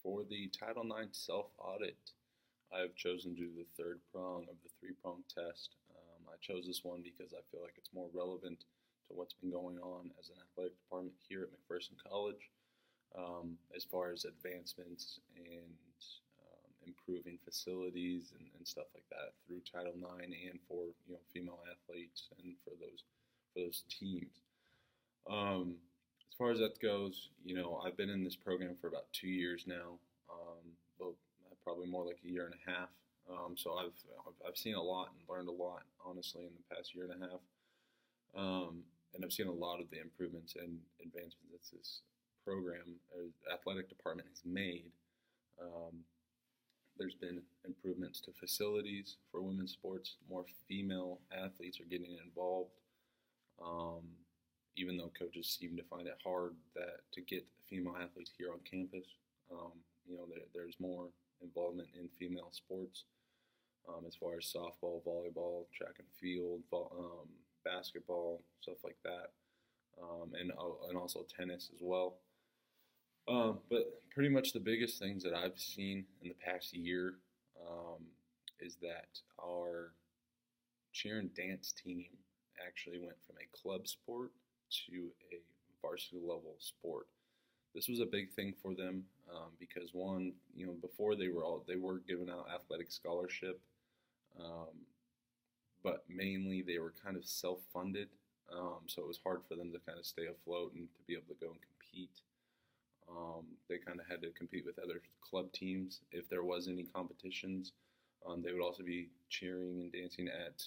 For the Title IX self-audit, I've chosen to do the third prong of the three-prong test. I chose this one because I feel like it's more relevant to what's been going on as an athletic department here at McPherson College, as far as advancements and improving facilities and stuff like that through Title IX and for female athletes and for those teams. As far as that goes, I've been in this program for about 2 years now, well, probably more like a year and a half. So I've seen a lot and learned a lot, honestly, in the past year and a half. And I've seen a lot of the improvements and advancements that this program, athletic department, has made. There's been improvements to facilities for women's sports. More female athletes are getting involved. Even though coaches seem to find it hard to get female athletes here on campus, there's more involvement in female sports, as far as softball, volleyball, track and field, basketball, stuff like that, and also tennis as well. But pretty much the biggest things that I've seen in the past year is that our cheer and dance team actually went from a club sport to a varsity level sport. This was a big thing for them because one, before they were giving out athletic scholarship, but mainly they were kind of self-funded, so it was hard for them to kind of stay afloat and to be able to go and compete. They kind of had to compete with other club teams if there was any competitions. They would also be cheering and dancing at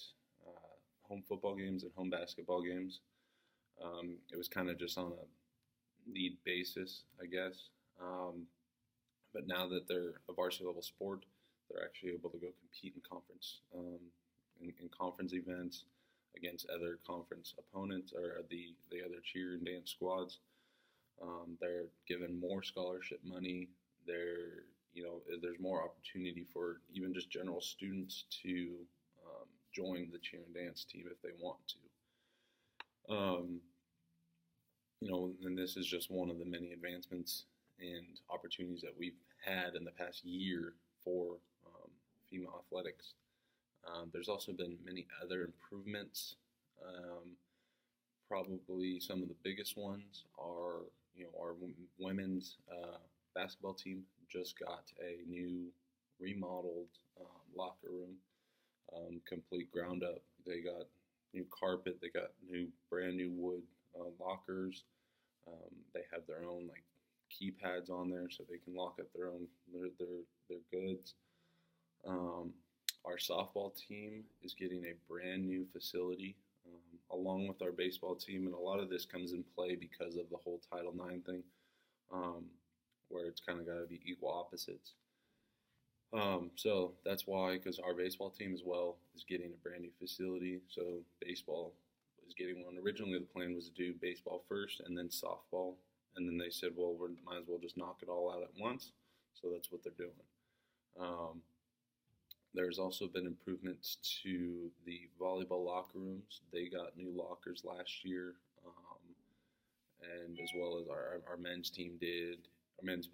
home football games and home basketball games. It was kind of just on a need basis, I guess. But now that they're a varsity level sport, they're actually able to go compete in conference, in conference events against other conference opponents or the other cheer and dance squads. They're given more scholarship money. There's more opportunity for even just general students to join the cheer and dance team if they want to. And this is just one of the many advancements and opportunities that we've had in the past year for female athletics. There's also been many other improvements. Probably some of the biggest ones are, our women's basketball team just got a new remodeled locker room, complete ground up. They got new carpet. They got brand new wood lockers. They have their own keypads on there so they can lock up their goods. Our softball team is getting a brand new facility, along with our baseball team, and a lot of this comes in play because of the whole Title IX thing, where it's kind of got to be equal opposites. So that's why, because our baseball team as well is getting a brand new facility. So baseball is getting one. Originally, the plan was to do baseball first and then softball, and then they said, well, we might as well just knock it all out at once. So that's what they're doing. There's also been improvements to the volleyball locker rooms. They got new lockers last year, and as well as our men's team did, our men's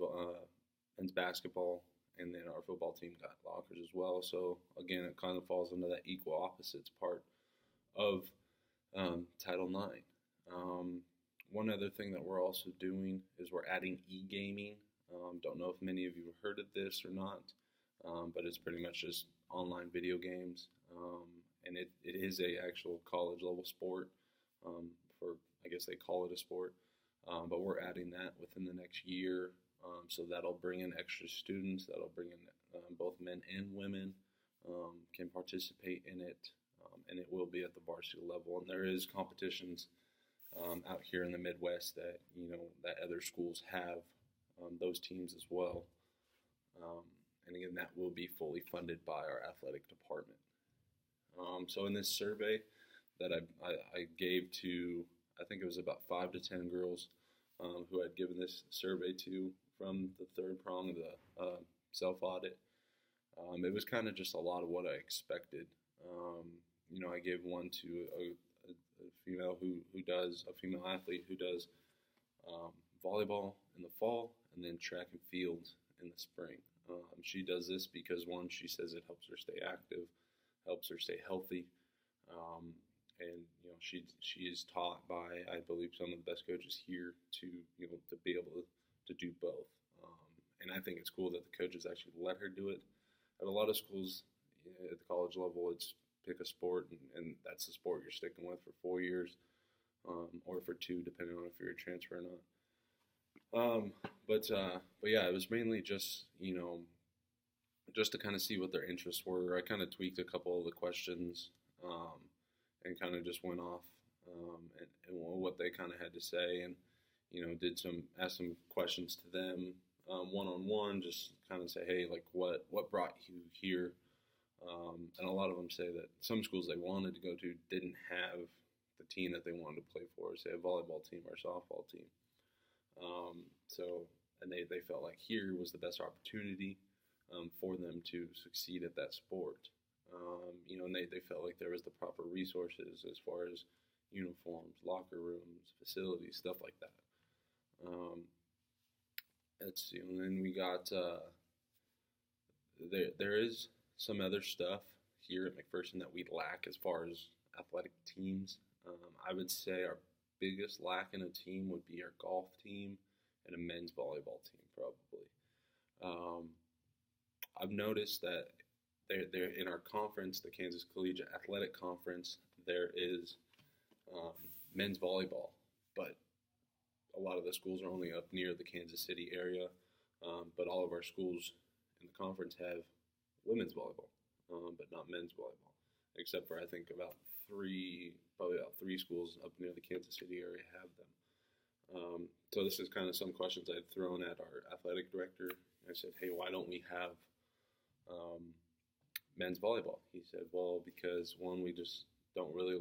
basketball, and then our football team got lockers as well. So again, it kind of falls into that equal opposites part of Title IX. One other thing that we're also doing is we're adding e-gaming. Don't know if many of you have heard of this or not, but it's pretty much just online video games, and it is a actual college level sport. I guess they call it a sport, but we're adding that within the next year. So that'll bring in extra students. That'll bring in both men and women can participate in it, and it will be at the varsity level. And there is competitions out here in the Midwest that that other schools have those teams as well. And again, that will be fully funded by our athletic department. So in this survey that I gave to, I think it was about 5 to 10 girls who I'd given this survey to from the third prong of the self-audit, it was kind of just a lot of what I expected. I gave one to a female a female athlete who does volleyball in the fall and then track and field in the spring. She does this because, one, she says it helps her stay active, helps her stay healthy, and she is taught by, I believe, some of the best coaches here to to be able to do both. And I think it's cool that the coaches actually let her do it. At a lot of schools, at the college level, it's pick a sport, and that's the sport you're sticking with for 4 years, or for 2, depending on if you're a transfer or not. But yeah, it was mainly just just to kind of see what their interests were. I kind of tweaked a couple of the questions, and kind of just went off, and what they kind of had to say, and asked some questions to them, one-on-one, just kind of say, hey, like what brought you here? And a lot of them say that some schools they wanted to go to didn't have the team that they wanted to play for, say a volleyball team or a softball team. And they felt like here was the best opportunity for them to succeed at that sport. And they felt like there was the proper resources as far as uniforms, locker rooms, facilities, stuff like that. And then we got there is some other stuff here at McPherson that we lack as far as athletic teams. I would say our biggest lack in a team would be our golf team and a men's volleyball team, probably. I've noticed that there in our conference, the Kansas Collegiate Athletic Conference, there is men's volleyball, but a lot of the schools are only up near the Kansas City area, but all of our schools in the conference have women's volleyball, but not men's volleyball, except for I think probably about three schools up near the Kansas City area have them. So this is kind of some questions I had thrown at our athletic director. I said, hey, why don't we have men's volleyball? He said, well, because one, we just don't really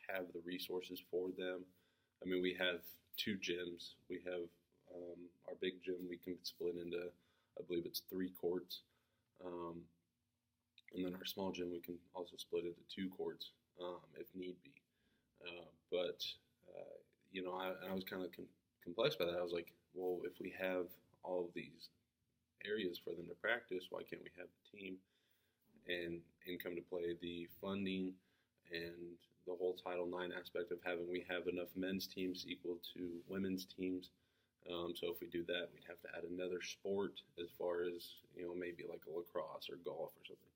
have the resources for them. I mean, we have 2 gyms. We have our big gym we can split into, I believe it's 3 courts. And then our small gym we can also split into 2 courts if need be. I was kind of complex by that. I was like, well, if we have all of these areas for them to practice, why can't we have the team? And come to play the funding and the whole Title IX aspect of we have enough men's teams equal to women's teams. So if we do that, we'd have to add another sport as far as, maybe like a lacrosse or golf or something.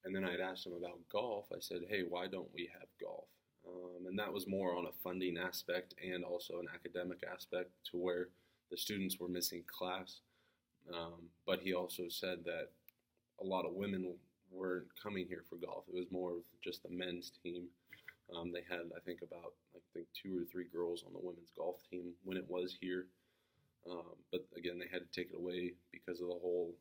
And then I'd asked them about golf. I said, hey, why don't we have golf? And that was more on a funding aspect and also an academic aspect to where the students were missing class. But he also said that a lot of women weren't coming here for golf. It was more of just the men's team. They had, I think 2 or 3 girls on the women's golf team when it was here. But again, they had to take it away because of the whole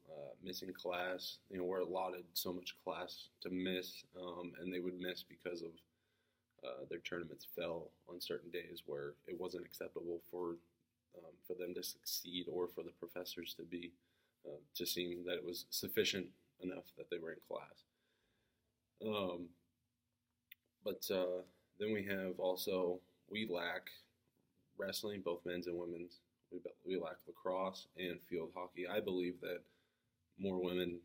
missing class. We're allotted so much class to miss, and they would miss because of their tournaments fell on certain days where it wasn't acceptable for them to succeed or for the professors to seem that it was sufficient enough that they were in class. But then we have also, we lack wrestling, both men's and women's. We lack lacrosse and field hockey. I believe that more women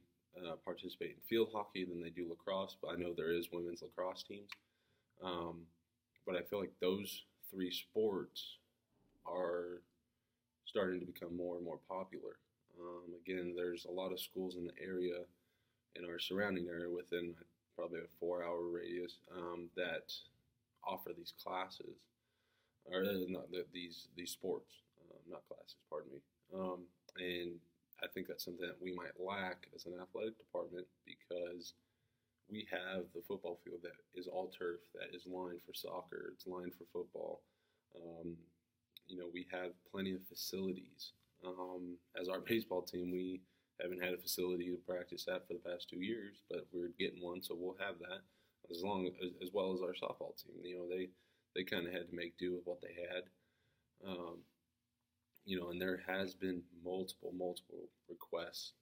participate in field hockey than they do lacrosse, but I know there is women's lacrosse teams. But I feel like those 3 sports are starting to become more and more popular. Again, there's a lot of schools in the area, in our surrounding area, within probably a 4-hour radius, that offer these classes, or these sports, not classes, pardon me. And I think that's something that we might lack as an athletic department, because we have the football field that is all turf, that is lined for soccer, it's lined for football. We have plenty of facilities. As our baseball team, we haven't had a facility to practice at for the past 2 years, but we're getting one, so we'll have that as well as our softball team. They kind of had to make do with what they had. And there has been multiple requests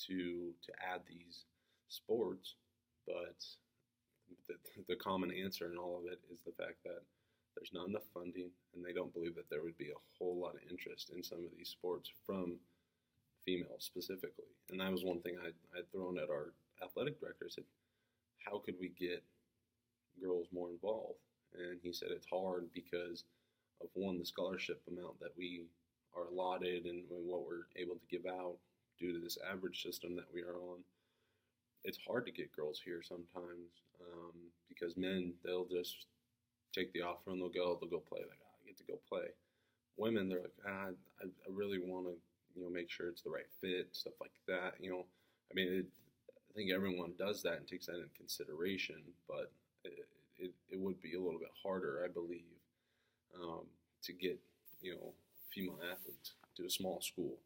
to add these sports, but the common answer in all of it is the fact that there's not enough funding, and they don't believe that there would be a whole lot of interest in some of these sports from females specifically. And that was one thing I'd thrown at our athletic director. I said, how could we get girls more involved? And he said it's hard because of, one, the scholarship amount that we are allotted and what we're able to give out due to this average system that we are on. It's hard to get girls here sometimes because men, they'll just take the offer and they'll go play. Like, I get to go play. Women, they're like, I really want to, make sure it's the right fit, stuff like that. I mean, I think everyone does that and takes that into consideration, but it would be a little bit harder, I believe, to get, female athletes to a small school.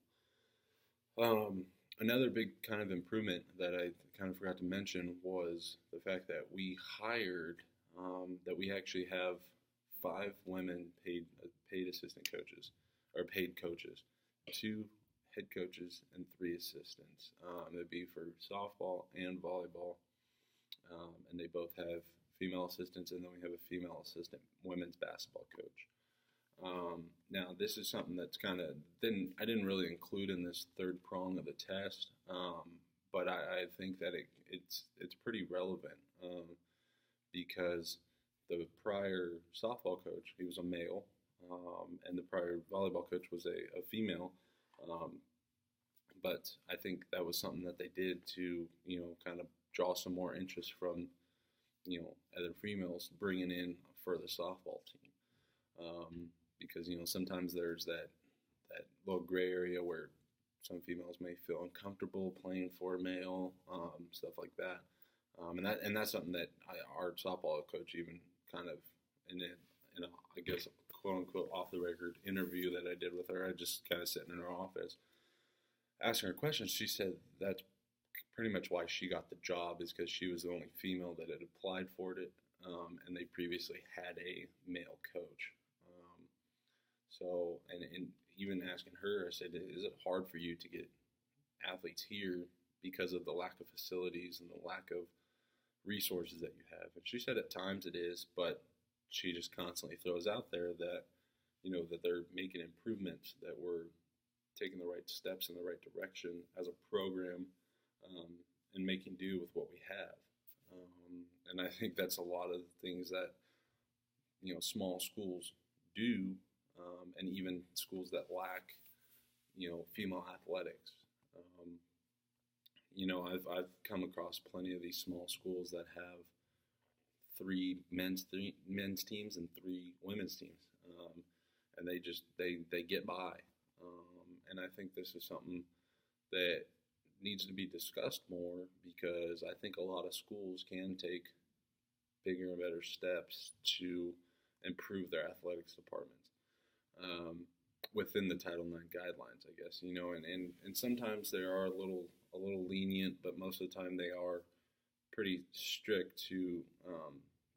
Another big kind of improvement that I kind of forgot to mention was the fact that we hired, that we actually have 5 women paid assistant coaches, or paid coaches, 2 head coaches and 3 assistants. That'd be for softball and volleyball, and they both have female assistants, and then we have a female assistant women's basketball coach. Now, this is something that's kind of I didn't really include in this third prong of the test, but I think that it's pretty relevant because the prior softball coach, he was a male, and the prior volleyball coach was a female. But I think that was something that they did to, kind of draw some more interest from, other females bringing in for the softball team. Because, sometimes there's that little gray area where some females may feel uncomfortable playing for a male, stuff like that. And that's something that our softball coach even kind of, in a I guess, quote unquote, off the record interview that I did with her, I just kind of sitting in her office asking her questions. She said that's pretty much why she got the job, is because she was the only female that had applied for it, and they previously had a male coach. So, and even asking her, I said, is it hard for you to get athletes here because of the lack of facilities and the lack of resources that you have? And she said at times it is, but she just constantly throws out there that, that they're making improvements, that we're taking the right steps in the right direction as a program, and making do with what we have. And I think that's a lot of the things that, small schools do, and even schools that lack, female athletics. I've come across plenty of these small schools that have 3 men's teams and 3 women's teams, and they get by. And I think this is something that needs to be discussed more, because I think a lot of schools can take bigger and better steps to improve their athletics departments within the Title IX guidelines, I guess. And sometimes they are a little lenient, but most of the time they are pretty strict to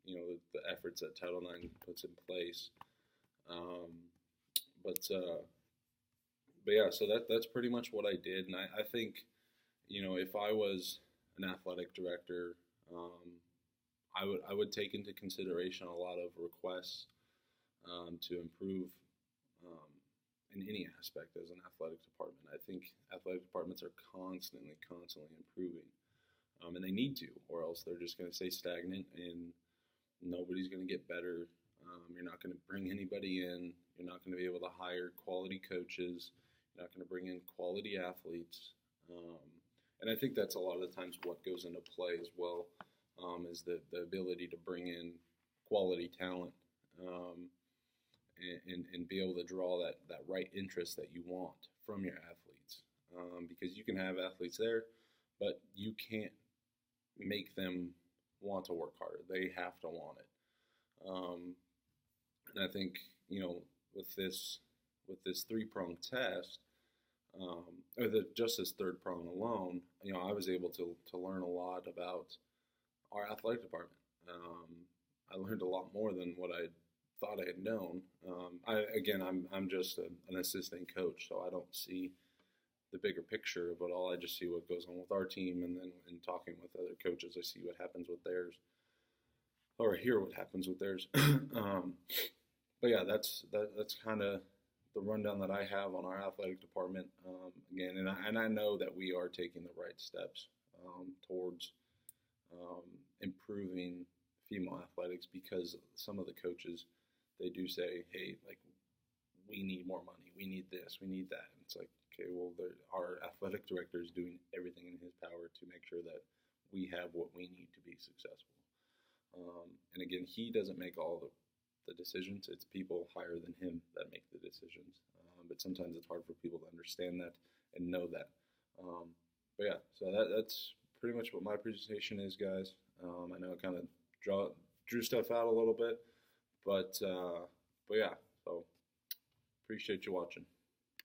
the efforts that Title IX puts in place. But yeah, so that's pretty much what I did, and I think, if I was an athletic director, I would take into consideration a lot of requests to improve in any aspect as an athletic department. I think athletic departments are constantly improving, and they need to, or else they're just going to stay stagnant, and nobody's going to get better. You're not going to bring anybody in. You're not going to be able to hire quality coaches. You're not going to bring in quality athletes. And I think that's a lot of the times what goes into play as well, is the ability to bring in quality talent, and be able to draw that right interest that you want from your athletes. Because you can have athletes there, but you can't make them want to work harder. They have to want it. And I think, with this 3-prong test, or just this third prong alone, I was able to learn a lot about our athletic department. I learned a lot more than what I thought I had known. I'm just an assistant coach, so I don't see the bigger picture of it all. I just see what goes on with our team, and then in talking with other coaches, I see what happens with theirs, or hear what happens with theirs. but yeah, that's kind of the rundown that I have on our athletic department. Again, and I know that we are taking the right steps towards improving female athletics, because some of the coaches, they do say, hey, like, we need more money, we need this, we need that. And it's like, okay, well, our athletic director is doing everything in his power to make sure that we have what we need to be successful. And again, he doesn't make all the decisions. It's people higher than him that make the decisions. But sometimes it's hard for people to understand that and know that. But yeah, so that's pretty much what my presentation is, guys. I know I kind of drew stuff out a little bit, but yeah, so appreciate you watching.